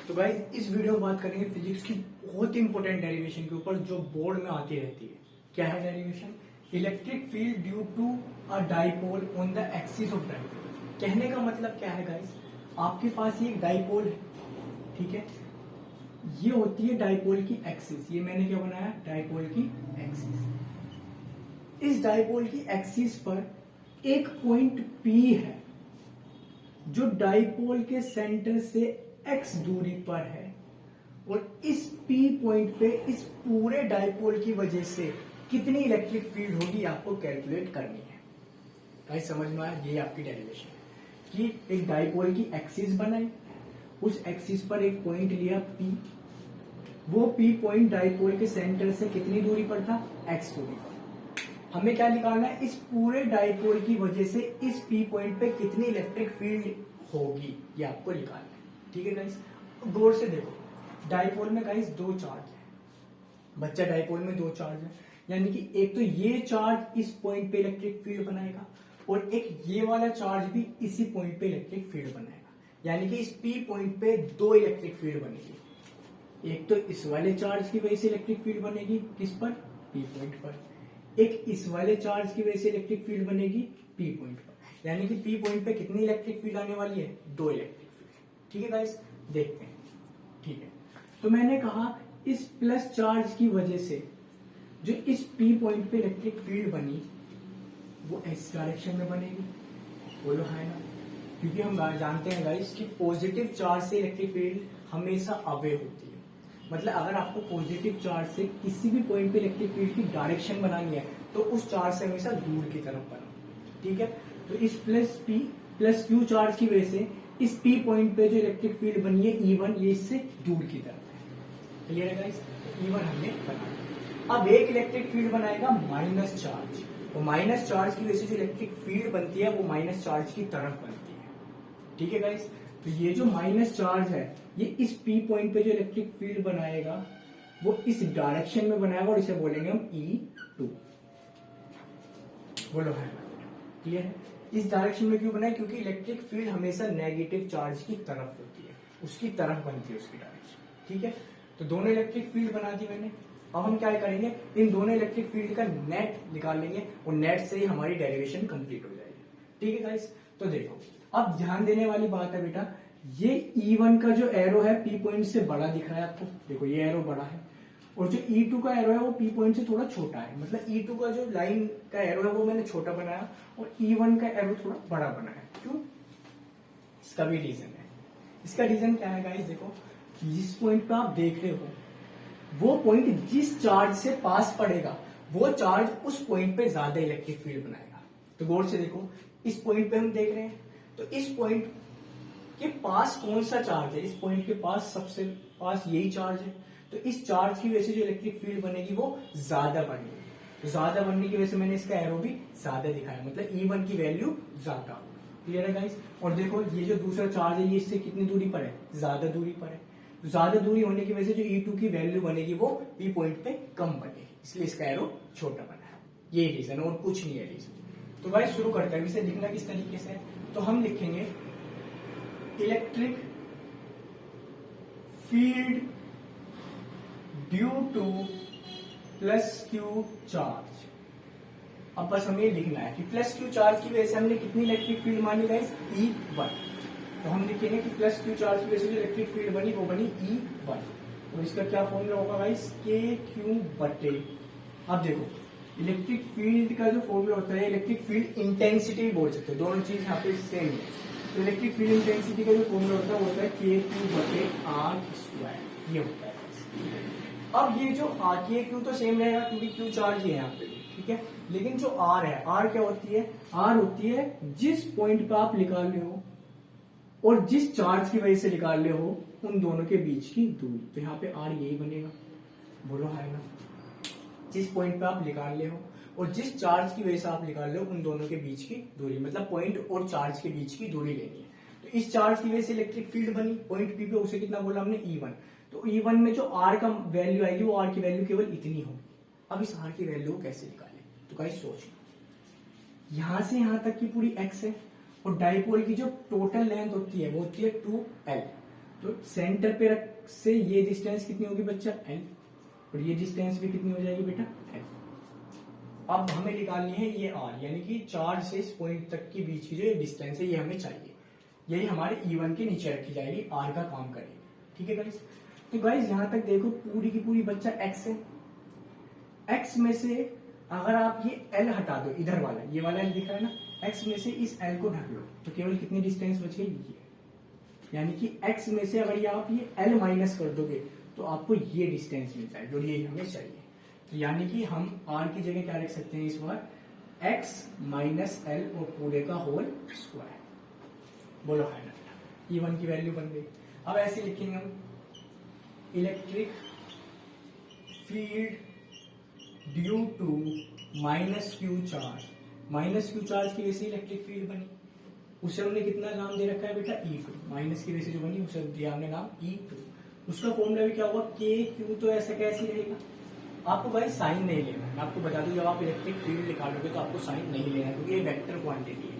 तो गाइस इस वीडियो में बात करेंगे फिजिक्स की बहुत इंपॉर्टेंट डेरिवेशन के ऊपर जो बोर्ड में आती रहती है। क्या है derivation? Electric field due to a dipole on the axis of dipole. कहने का मतलब क्या है गाइस, आपके पास ये एक डाइपोल है, ठीक है, ये होती है डाइपोल की एक्सिस। ये मैंने क्या बनाया? डाइपोल की एक्सिस। इस डाइपोल की एक्सिस पर एक पॉइंट P है जो डाइपोल के सेंटर से x दूरी पर है, और इस P पॉइंट पे इस पूरे डाइपोल की वजह से कितनी इलेक्ट्रिक फील्ड होगी आपको कैलकुलेट करनी है। गाइस समझ में आया? ये आपकी डेरिवेशन है कि एक डाइपोल की एक्सिस बनाई, उस एक्सिस पर एक पॉइंट लिया P, वो P पॉइंट डाइपोल के सेंटर से कितनी दूरी पर था? x दूरी पर। हमें क्या निकालना है? इस पूरे डाइपोल की वजह से इस P पॉइंट पे कितनी इलेक्ट्रिक फील्ड होगी, ये आपको निकालना है। ठीक है गाइस, गौर से देखो, डाइपोल में गाइस दो चार्ज है। बच्चा डाइपोल में दो चार्ज है, यानी कि एक तो ये चार्ज इस पॉइंट पे इलेक्ट्रिक फील्ड बनाएगा और एक ये वाला चार्ज भी इसी पॉइंट पे इलेक्ट्रिक फील्ड बनाएगा, यानी कि इस P पॉइंट पे दो इलेक्ट्रिक फील्ड बनेगी। एक तो इस वाले चार्ज की वजह से इलेक्ट्रिक फील्ड बनेगी, किस पर? P पॉइंट पर। एक इस वाले चार्ज की वजह से इलेक्ट्रिक फील्ड बनेगी P पॉइंट पर, यानी कि P पॉइंट पे कितनी इलेक्ट्रिक फील्ड आने वाली है? दो इलेक्ट्रिक फील्ड। ठीक है गाइस, देखते हैं। ठीक है, तो मैंने कहा इस प्लस चार्ज की वजह से जो इस P पॉइंट पे इलेक्ट्रिक फील्ड बनी वो इस डायरेक्शन में बनेगी। बोलो है ना? क्योंकि हम जानते हैं गाइस कि पॉजिटिव चार्ज से इलेक्ट्रिक फील्ड हमेशा अवे होती है। मतलब अगर आपको पॉजिटिव चार्ज से किसी भी पॉइंट पे इलेक्ट्रिक फील्ड की डायरेक्शन बनानी है तो उस चार्ज से हमेशा दूर की तरफ बनाओ। ठीक है, तो इस प्लस क्यू चार्ज की वजह से इस P पॉइंट पे जो इलेक्ट्रिक फील्ड बनी है E1, ये इससे दूर की तरफ है। क्लियर है गाइस? E1 हमने बनाया। अब एक इलेक्ट्रिक फील्ड बनाएगा माइनस चार्ज, और माइनस चार्ज की वजह से जो इलेक्ट्रिक फील्ड बनती है वो माइनस चार्ज की तरफ बनती है। ठीक है गाइस, तो ये जो माइनस चार्ज है ये इस P पॉइंट पे जो इलेक्ट्रिक फील्ड बनाएगा वो इस डायरेक्शन में बनाएगा और इसे बोलेंगे हम E2। बोलो है? क्लियर है? इस डायरेक्शन में क्यों बनाए? क्योंकि इलेक्ट्रिक फील्ड हमेशा नेगेटिव चार्ज की तरफ होती है, उसकी तरफ बनती है उसकी डायरेक्शन। ठीक है, तो दोनों इलेक्ट्रिक फील्ड बना दी मैंने। अब हम क्या करेंगे? इन दोनों इलेक्ट्रिक फील्ड का नेट निकाल लेंगे और नेट से ही हमारी डेरिवेशन कंप्लीट हो जाएगी। ठीक है गाइस, तो देखो अब ध्यान देने वाली बात है बेटा, ये E1 का जो एरो है P पॉइंट से बड़ा दिख रहा है आपको। देखो ये एरो बड़ा है, और जो E2 का एरो है वो P पॉइंट से थोड़ा छोटा है। मतलब E2 का जो लाइन का एरो है वो मैंने छोटा बनाया और E1 का एरो थोड़ा बड़ा बनाया। क्यों? इसका भी रीजन है। इसका रीजन क्या है गाइस? देखो, जिस पॉइंट पे आप देख रहे हो वो पॉइंट जिस चार्ज से पास पड़ेगा वो चार्ज उस पॉइंट पे ज्यादा इलेक्ट्रिक फील्ड बनाएगा। तो गौर से देखो, इस पॉइंट पे हम देख रहे हैं, तो इस पॉइंट के पास कौन सा चार्ज है? इस पॉइंट के पास सबसे पास यही चार्ज है, तो इस चार्ज की वजह से जो इलेक्ट्रिक फील्ड बनेगी वो ज्यादा बनेगी। तो ज्यादा बनने की वजह से मैंने इसका एरो भी ज्यादा दिखाया, मतलब E1 की वैल्यू ज्यादा होगी। क्लियर है गाइस? और देखो ये जो दूसरा चार्ज है ये इससे कितनी दूरी पर है? ज्यादा दूरी पर है। तो ज्यादा दूरी होने की वजह से जो E2 की वैल्यू बनेगी वो P पॉइंट पे कम बनेगी, इसलिए इसका एरो छोटा बना है। ये रीजन, और कुछ नहीं है रीजन। तो गाइस शुरू करते हैं। इसे लिखना किस तरीके से? तो हम लिखेंगे electric field due two plus Q charge. अब बस हमें लिखना है कि प्लस क्यू चार्ज की वजह से हमने कितनी इलेक्ट्रिक फील्ड मानी गाइस? E1। तो हम लिखेंगे कि प्लस क्यू चार्ज की वजह से जो इलेक्ट्रिक फील्ड बनी वो बनी E1। तो इसका क्या फॉर्मूला होगा गाइस? KQ बटे, अब देखो इलेक्ट्रिक फील्ड का जो फॉर्मूला होता है, इलेक्ट्रिक फील्ड इंटेंसिटी बोल सकते हो, दोनों चीज यहाँ पे सेम है। तो इलेक्ट्रिक फील्ड इंटेंसिटी का जो फॉर्मूला होता है वो होता है KQ बटे R²। ये होता है। अब ये जो KQ तो सेम रहेगा क्योंकि Q चार्ज ही है यहाँ पे, ठीक है, लेकिन जो R है, R क्या होती है? R होती है जिस पॉइंट पे आप निकाल रहे हो और जिस चार्ज की वजह से निकाल रहे हो उन दोनों के बीच की दूरी। तो यहाँ पे R यही बनेगा। बोलो है ना? जिस पॉइंट पे आप निकाल रहे हो और जिस चार्ज की वजह से आप निकाल रहे हो उन दोनों के बीच की दूरी, मतलब पॉइंट और चार्ज के बीच की दूरी लेनी है। तो इस चार्ज की वजह से इलेक्ट्रिक फील्ड बनी पॉइंट P पे, उसे कितना बोला हमने? E1। तो E1 में जो R का वैल्यू आएगी वो R की वैल्यू केवल इतनी होगी। अब इस R की वैल्यू को कैसे निकालें? तो गाइस सोचो, यहां से यहां तक की पूरी X है और डाइपोल की जो टोटल लेंथ होती है वो होती है 2L। तो सेंटर पे से ये डिस्टेंस कितनी होगी बच्चा, एल, और ये डिस्टेंस भी कितनी हो जाएगी बेटा, एल। अब हमें निकालनी है ये आर, यानी कि चार्ज से इस पॉइंट तक के बीच की जो ये डिस्टेंस है ये हमें चाहिए। यही हमारे E1 के नीचे रखी जाएगी, आर का काम करेगी। ठीक है गाइस, तो गाइस यहां तक देखो पूरी की पूरी बच्चा एक्स है। एक्स में से अगर आप ये एल हटा दो, इधर वाला ये वाला एल दिख रहा है ना, एक्स में से इस एल को ढक लो तो केवल कितनी डिस्टेंस बच गई, ये। यानी कि एक्स में से अगर आप ये एल माइनस कर दोगे तो आपको ये डिस्टेंस मिलता है, जो ये हमें चाहिए। तो यानी कि हम आर की जगह क्या लिख सकते हैं इस बार, एक्स माइनस एल और पूरे का होल स्क्वायर। बोलो है ना, E1 की वैल्यू बन गई। अब ऐसे लिखेंगे हम, electric field due to minus Q charge. Minus Q charge की वजह से इलेक्ट्रिक फील्ड बनी, उसे हमने कितना नाम दे रखा है बेटा, E2। माइनस की वजह से जो बनी उसे दिया हमने नाम E2। उसका फॉर्मूला भी क्या होगा, के क्यू, तो ऐसा कैसे रहेगा। आपको भाई साइन नहीं लेना है, मैं आपको बता दूं, जब आप इलेक्ट्रिक फील्ड निकालोगे तो आपको साइन नहीं लेना है, क्योंकि ये वेक्टर क्वांटिटी है।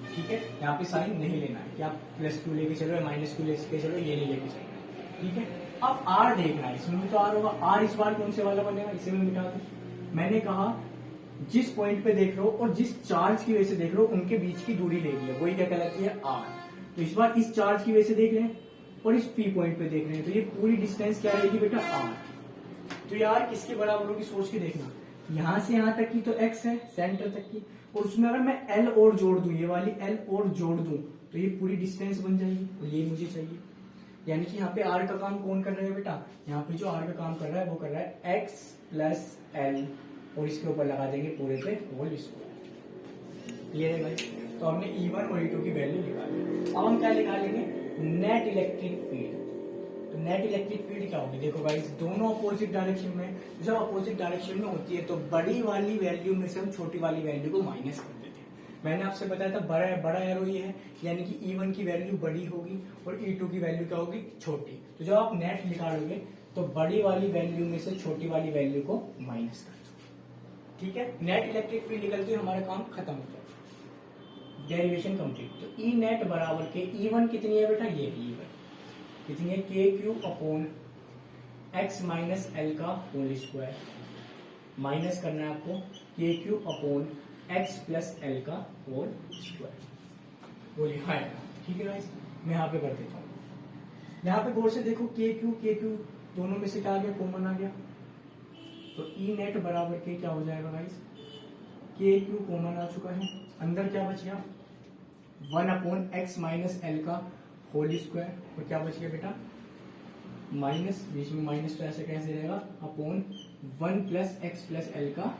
ठीक है, यहाँ पे साइन नहीं लेना है कि आप +2 लेके चलो या -2 लेके चलो, ये नहीं लेके चलो। ठीक है, अब आर देखना है, इसमें भी तो आर होगा। आर इस बार कौन से वाला बनेगा, इसे में मिटा दो। मैंने कहा जिस पॉइंट पे देख रहे हो और जिस चार्ज की वजह से देख रहे हो उनके बीच की दूरी ले ली है, वही क्या कहलाती है, आर। तो इस बार इस चार्ज की वजह से देख रहे हैं और इस पी पॉइंट पे देख रहे हैं, तो ये पूरी डिस्टेंस क्या रहेगी बेटा, आर। तो यार किसके बराबर होगी, सोच के देखना। यहां से यहां तक की तो एक्स है, सेंटर तक की, और उसमें अगर मैं एल और जोड़ दूं, ये वाली एल और जोड़ दूं, तो ये पूरी डिस्टेंस बन जाएगी, और ये मुझे चाहिए। यानी कि यहाँ पे आर का काम कौन कर रहा है बेटा, यहाँ पे जो आर का काम कर रहा है वो कर रहा है एक्स प्लस एल, और इसके ऊपर लगा देंगे पूरे पे होल स्क्वायर। क्लियर है भाई। तो हमने E1 और E2 की वैल्यू निकाली। अब हम क्या निकालेंगे, नेट इलेक्ट्रिक फील्ड। तो नेट इलेक्ट्रिक फील्ड क्या होगी, देखो गाइस, दोनों अपोजिट डायरेक्शन में। जब अपोजिट डायरेक्शन में होती है तो बड़ी वाली वैल्यू में से हम छोटी वाली वैल्यू को माइनस कर देते हैं। मैंने आपसे बताया था बड़ा एरो ये है, यानी कि E1 की वैल्यू बड़ी होगी और E2 की वैल्यू क्या होगी, छोटी। तो जब आप नेट निकालोगे तो बड़ी वाली वैल्यू में से छोटी वाली वैल्यू को माइनस कर दो। ठीक है, नेट इलेक्ट्रिक फील्ड निकलती है, हमारा काम खत्म हो जाएगा, डेरिवेशन कंप्लीट। तो ई नेट बराबर के E1 कितनी है बेटा, ये E1 कितनी है, के Q upon x minus L का होल स्क्वायर, माइनस करना है आपको के Q upon x plus L का होल स्क्वायर। बोलिए हाँ। ठीक है गाइस, मैं यहाँ पे कर देता हूँ। यहाँ पे गौर से देखो, के क्यू दोनों में से क्या आ गया, कॉमन आ गया। तो ई नेट बराबर के क्या हो जाएगा गाइस, के क्यू कॉमन आ चुका है, अंदर क्या बच गया, 1 अपॉन एक्स माइनस एल का होल स्क्वायर, और क्या बच गया बेटा, माइनस, बीच में माइनस, तो ऐसे कैसे रहेगा, upon 1 plus x plus L का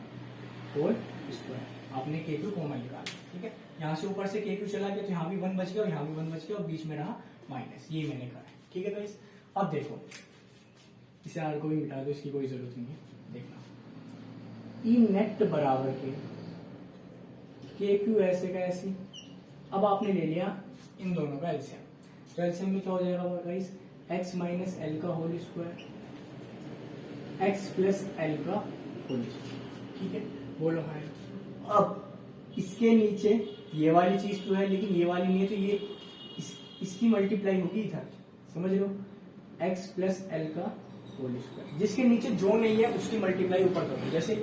होल स्क्वायर। आपने के क्यू कॉमन निकाला। ठीक है, यहाँ से ऊपर से के क्यू चला गया तो यहाँ भी 1 बच गया और यहाँ भी 1 बच गया और बीच में रहा माइनस, ये मैंने कहा है। ठीक है गाइस, अब देखो इसे आर को भी मिटा दो, इसकी कोई जरूरत नहीं है। देखना, ई नेट बराबर के क्यू ऐसे का ऐसी। अब आपने ले लिया इन दोनों का एलसीएम, तो एलसीएम में क्या हो जाएगा गाइस, एक्स माइनस एल का whole square, X plus L का होल स्क्वायर। ठीक है, बोलो हाँ। अब इसके नीचे ये वाली चीज तो है, लेकिन ये वाली नहीं है, तो ये इसकी मल्टीप्लाई होगी इधर, समझ लो, एक्स प्लस एल का होल स्क्वायर। जिसके नीचे जो नहीं है उसकी मल्टीप्लाई ऊपर करो। जैसे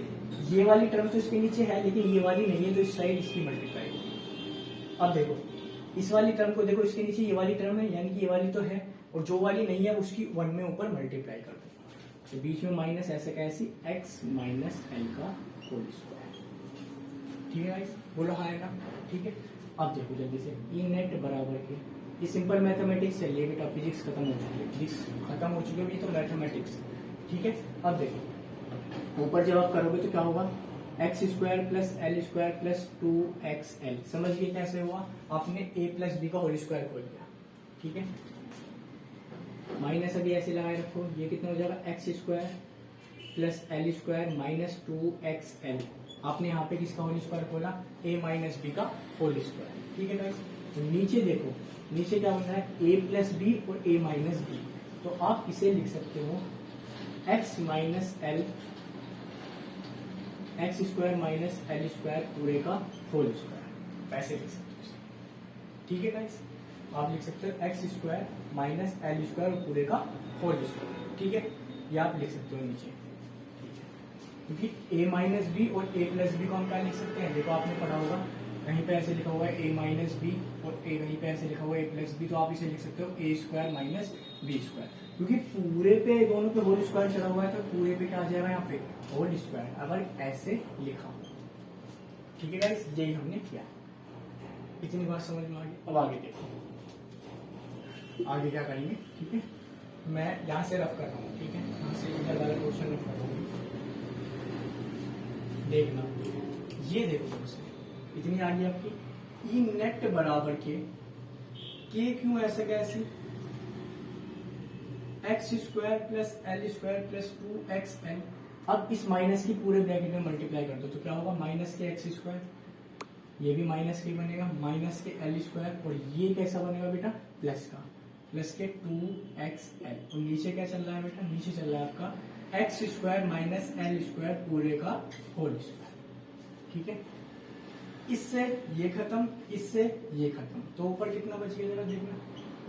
ये वाली टर्म तो इसके नीचे है लेकिन ये वाली नहीं है, तो इस साइड इसकी मल्टीप्लाई होगी। अब देखो इस वाली टर्म को देखो, इसके नीचे ये वाली टर्म है, यानी कि ये वाली तो है, और जो वाली नहीं है उसकी 1 में ऊपर मल्टीप्लाई कर दो, तो बीच में माइनस ऐसे कैसी, एक्स माइनस एल का होल स्क्वायर। ठीक है गाइस, बोलो हाँ है ना। ठीक है, अब देखो जल्दी से, ई नेट बराबर के, ये सिंपल मैथमेटिक्स है, ये बेटा फिजिक्स खत्म हो चुकी है, फिजिक्स खत्म हो चुकी है, तो मैथमेटिक्स। ठीक है, अब देखो ऊपर जब आप करोगे तो क्या होगा, x square plus L square plus 2XL। समझ गए कैसे हुआ, आपने a प्लस बी का होल स्क्वायर खोल दिया। ठीक है, माइनस अभी ऐसे लगाए रखो, ये कितना हो जाएगा, x square plus L square minus 2XL। आपने यहाँ पे किसका होल स्क्वायर खोला, a माइनस बी का होल स्क्वायर। ठीक है गाइस, तो नीचे देखो, नीचे क्या बन रहा है, a प्लस बी और a माइनस बी, तो आप इसे लिख सकते हो x minus L, x square minus L square पूरे का होल स्क्वायर, ऐसे लिख सकते हो। ठीक है गाइस, आप लिख सकते हो x square minus L square पूरे का होल स्क्वायर, ठीक है, ये आप लिख सकते हो नीचे, क्योंकि ए माइनस बी और ए प्लस बी को हम क्या लिख सकते हैं, देखो आपने पढ़ा होगा कहीं पे ऐसे लिखा हुआ है ए माइनस बी और ए कहीं पे ऐसे लिखा हुआ है ए प्लस बी, तो आप इसे लिख सकते हो ए स्क्वायर माइनस बी स्क्वायर, क्योंकि पूरे पे दोनों पे होल स्क्वायर चढ़ा हुआ है तो पूरे पे क्या आ जाएगा यहाँ पे होल स्क्वायर, अगर ऐसे लिखा, ठीक है गाइस, यही हमने किया। इतनी बात समझ में आ गई। अब आगे देखो, आगे क्या करेंगे, ठीक है, मैं यहाँ से रफ कर रहा हूँ, ठीक है, यहाँ से इधर वाला क्वेश्चन रफ कर रहा हूँ, देखना, ये देखो तुमसे इतनी आ गई आपकी, ई नेट बराबर के क्यों ऐसे कैसे x square plus L square plus 2xl, अब इस माइनस की पूरे ब्रैकेट में मल्टीप्लाई कर दो तो क्या होगा, माइनस के एक्स स्क्वायर, ये भी माइनस के बनेगा, माइनस के एल स्क्वायर, और ये कैसा बनेगा बेटा प्लस का, प्लस के 2xl, और नीचे क्या चल रहा है बेटा, नीचे चल रहा है आपका x square minus L square पूरे का होल स्क्वायर, ठीक है, इससे ये खत्म, इससे ये खत्म, तो ऊपर कितना बच गया जरा देखना,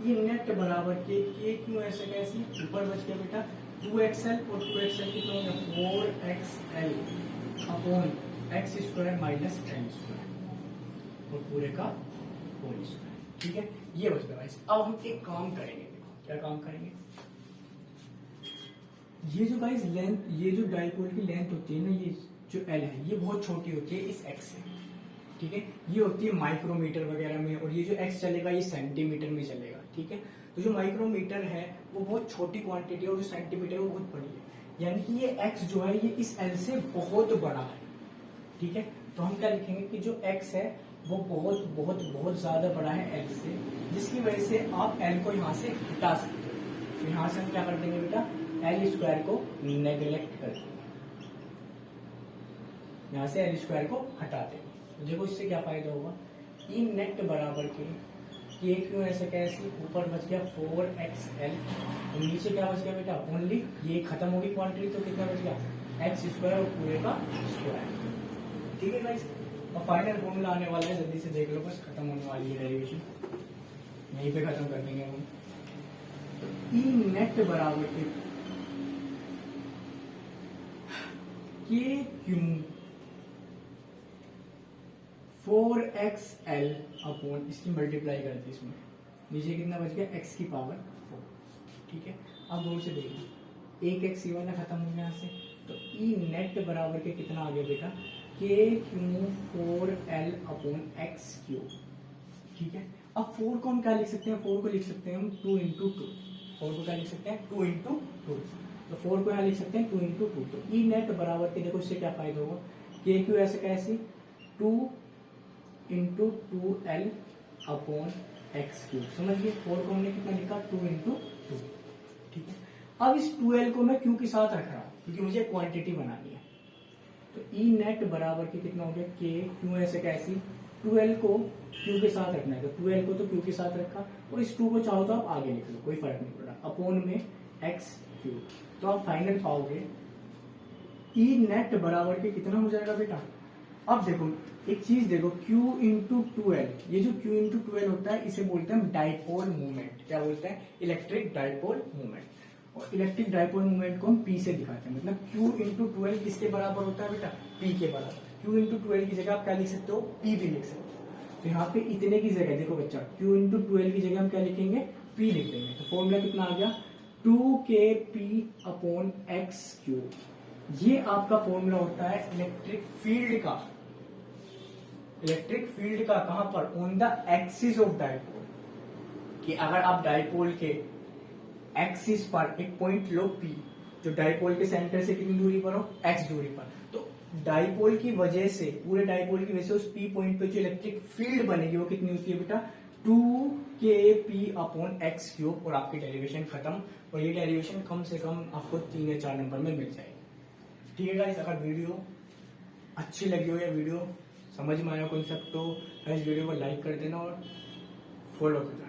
ये नेट बराबर के क्यों ऐसे कैसे, ऊपर बच गया बेटा 2xl, और 2xl कितना हो गया 4xl upon x square minus L square और पूरे का होल स्क्वायर, ठीक है, ये बच गया। अब हम एक काम करेंगे, देखो क्या काम करेंगे, ये जो गाइस लेंथ, ये जो डाइपोल की लेंथ होती है ना, ये जो एल है ये बहुत छोटी होती है इस एक्स से, ठीक है, ये होती है माइक्रोमीटर वगैरह में, और ये जो एक्स चलेगा ये सेंटीमीटर में चलेगा, ठीक है, तो जो माइक्रोमीटर है वो बहुत छोटी क्वांटिटी है और जो सेंटीमीटर है वो बहुत बड़ी है, यानी कि ये एक्स जो है ये इस एल से बहुत बड़ा है, ठीक है, तो हम क्या लिखेंगे कि जो एक्स है वो बहुत बहुत बहुत ज्यादा बड़ा है एल से, जिसकी वजह से आप एल को यहाँ से हटा सकते हो, तो यहाँ से हम क्या कर देंगे बेटा एल स्क्वायर को नेग्लेक्ट कर देंगे, यहाँ से एल स्क्वायर को हटा देंगे, तो देखो इससे क्या फायदा होगा, ई नेट बराबर के क्यों ऐसे कैसे, ऊपर बच गया 4xl, और नीचे क्या बच गया बेटा ओनली, ये खत्म होगी क्वांटिटी तो कितना बच गया एक्स स्क्वायर और पूरे का स्क्वायर, ठीक है गाइस, और फाइनल फॉर्मूला आने वाला है, जल्दी से देख लो, बस खत्म होने वाली है डेरिवेशन, यहीं पे खत्म कर देंगे हम, तो ई नेट बराबर के क्यों 4xl अपॉन इसकी मल्टीप्लाई करते इसमें, नीचे कितना बच गया x की पावर 4, ठीक है, अब गौर से देखना एक x ये वाला खत्म हो गया यहाँ से, तो ई नेट बराबर के कितना आ गया बेटा k Q 4l upon x cube, ठीक है, अब 4 को हम क्या लिख सकते हैं, 4 को लिख सकते हैं हम 2 इंटू 2, 4 को क्या लिख सकते हैं 2 इंटू 2, तो 4 को यहाँ लिख सकते हैं 2 इंटू 2, तो ई नेट बराबर के देखो इससे क्या फायदा होगा, k क्यू ऐसे कैसे 2 into 2l upon x cube, समझिए 4 को हमने कितना लिखा 2 इंटू 2, ठीक है, अब इस 2l को मैं क्यू के साथ रख रहा हूं क्योंकि मुझे क्वांटिटी बनानी है, तो ई नेट बराबर के कितना हो गया के क्यू ऐसे कैसी 2l को क्यू के साथ रखना है, तो 2l को तो क्यू के साथ रखा, और इस 2 को चाहो तो आप आगे लिख लो, कोई फर्क नहीं पड़ा, अपॉन में एक्स क्यूब, तो आप फाइनल पाओगे ई नेट बराबर के कितना हो जाएगा बेटा, अब देखो एक चीज देखो Q इंटू 2L, ये जो Q इंटू 2L होता है इसे बोलते हैं डाइपोल मूवमेंट, क्या बोलते हैं इलेक्ट्रिक डाइपोल मूवमेंट, और इलेक्ट्रिक डाइपोल मूवमेंट को हम P से दिखाते हैं, मतलब Q इंटू 2L किसके बराबर होता है बेटा P के बराबर, Q इंटू 2L की जगह आप क्या लिख सकते हो P भी लिख सकते हो, तो यहाँ पे इतने की जगह देखो बच्चा Q इंटू 2L की जगह हम क्या लिखेंगे P लिख देंगे, तो फॉर्मूला कितना आ गया 2kP अपॉन एक्स क्यूब, ये आपका फॉर्मूला होता है इलेक्ट्रिक फील्ड का, इलेक्ट्रिक फील्ड का कहां पर on the axis of dipole, कि अगर आप डाइपोल के एक्सिस पर एक पॉइंट लो P, जो डाइपोल के सेंटर से कितनी दूरी पर हो x दूरी पर, तो डाइपोल की वजह से, पूरे डाइपोल की वजह से उस P पॉइंट पे जो इलेक्ट्रिक फील्ड बनेगी वो कितनी होती है बेटा 2kP अपॉन एक्स क्यूब, और आपकी डेरिवेशन खत्म, और ये डेरिवेशन कम से कम आपको 3 या 4 नंबर में मिल जाएगी, ठीक है गाइस, अगर वीडियो अच्छी लगी हो या वीडियो समझ में आया कॉन्सेप्ट तो इस वीडियो को लाइक कर देना और फॉलो कर देना।